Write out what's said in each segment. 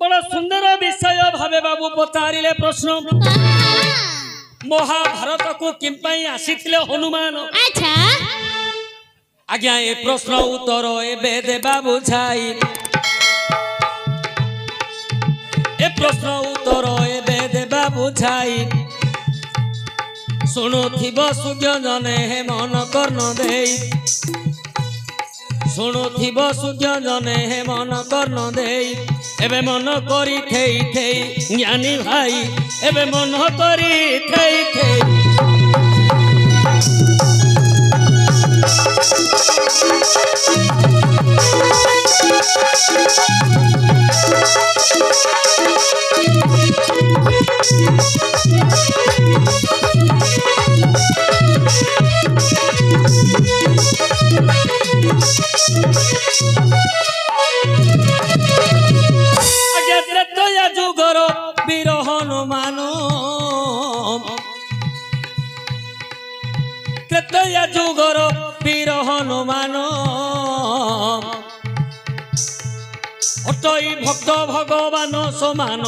बड़ा सुंदर विषय भावे बाबू पचारे प्रश्न महाभारत को किंपाई आसीथिले हनुमान। अच्छा आज्ञा ए प्रश्न उत्तर एबे देबा बुझाई ए प्रश्न उत्तर एबे देबा बुझाई शुणुथिब सूर्य जने हे मन कर्ण देई शुणुथिब सूर्य जने हे मन कर्ण देई एबे मन करी थेई थेई ज्ञानी भाई एबे मन करी थेई थेई जुगर वीर हनुमान त्रेतया जुगर वीर हनुमान अटई भक्त भगवान समान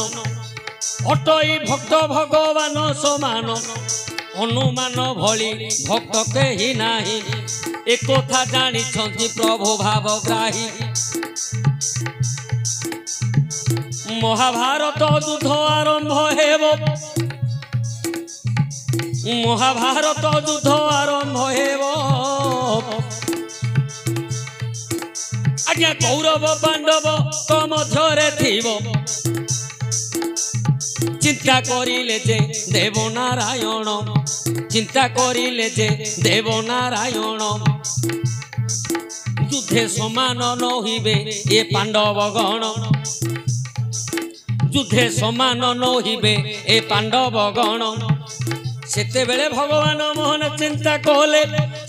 अटई भक्त भगवान समान हनुमान भली भक्त केही नाही एक कथा जानी प्रभु भावग्राही महाभारत युद्ध आरंभ हेबो महाभारत युद्ध आरंभ हेबो आज्ञा कौरव पांडव तो मध्यरे थिबो चिंता करिले जे देव नारायण चिंता करिले जे देव नारायण युद्धे समान नहिबे ए पांडव गण युद्धे समान नहिबे ए पांडव गण सेते बेले भगवान मोहन चिंता कले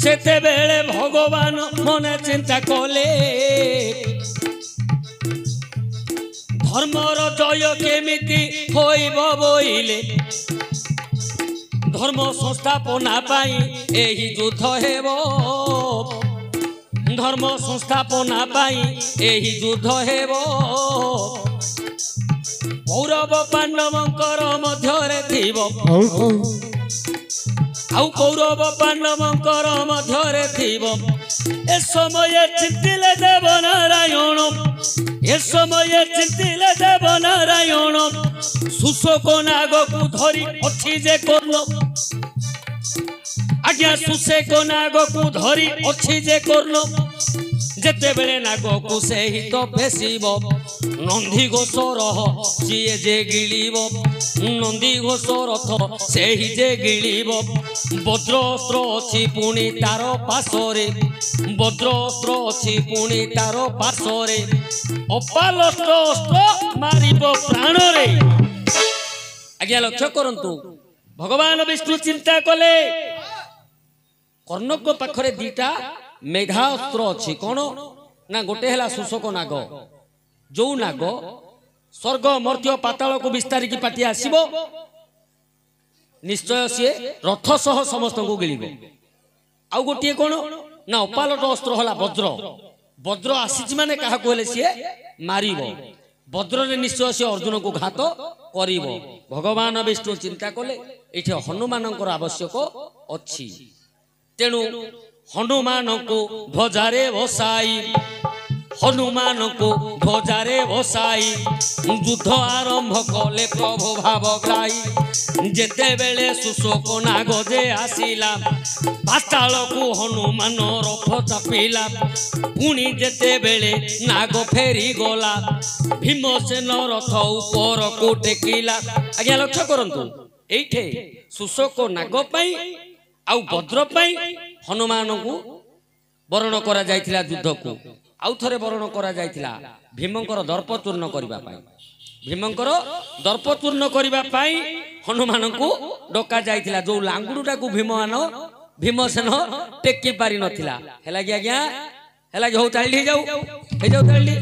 सेते बेले भगवान मन चिंता कले धर्मर जय केमिति होइबो बोइले धर्म संस्थापना पाई एही युद्ध हेबो धर्म संस्थापना पाई एही युद्ध हेबो कौरव पांडवंकर मध्यरे थिबो आउ कौरव पांडवंकर मध्यरे थिबो ए समय चिंतिले देव नारायण ए समय चिंतिले देव नारायण सुशोक नाग को धरी अछि जे कर्ण आज्ञा सुशोक नाग को धरी अछि जे कर्ण जेते बेले नाग को से ही तो पेशिबो नंदी घोष रह सीए जे गिलिब नंदी घोष रथ से ही जे गिलिब वज्रस्त्र अछि पुणी तार पाशरे वज्रस्त्र अछि पुणी तार पाशरे अपालस्त्र अस्त्र मारिबो प्राण रे आज्ञा लक्ष्य करंतु भगवान विष्णु चिंता कले कर्ण को पाखरे दीटा मेघास्त्र अछि कोन ना गोटे हला सुशोक नाग जो नाग स्वर्ग मर्त्य पाताल को विस्तारिकी पाटी आसीबो निश्चय सी रथ सह समस्त को गिलिबो आउ गोटे कोन ना अपालट अस्त्र हला वज्र वज्र आसीछि माने काहा कोले सी मारिबो वज्र रे निश्चय सी अर्जुन को घात करिबो भगवान विष्णु चिंता कले एठी हनुमानकर आवश्यक अछि तेनु हनुमान को ध्वजारे बसाई हनुमान को ध्वजारे बसाई युद्ध आरंभ कले प्रभु भावग्राही जेते बेले सुशोक नाग जे आसिला पाताल को हनुमान रथ चापिला पुणी जेते बेले नाग फेरी गला भीमसेन रथ ऊपर को टेकिला आज्ञा लक्ष्य करंतु एठे सुशोक नाग पई आउ वज्र पई हनुमान को वर्ण करा जायतिला युद्ध को आउ थरे वर्ण करा जायतिला भीमंकर दर्प चूर्ण करिबा पाई भीमंकर दर्प चूर्ण करिबा पाई हनुमान को डका जायतिला जो लांगुडुटा को भीमसेन टेकी पारि नथिला हेला कि आज्ञा हेला कि हो चाली जाऊ हे जाऊ चाली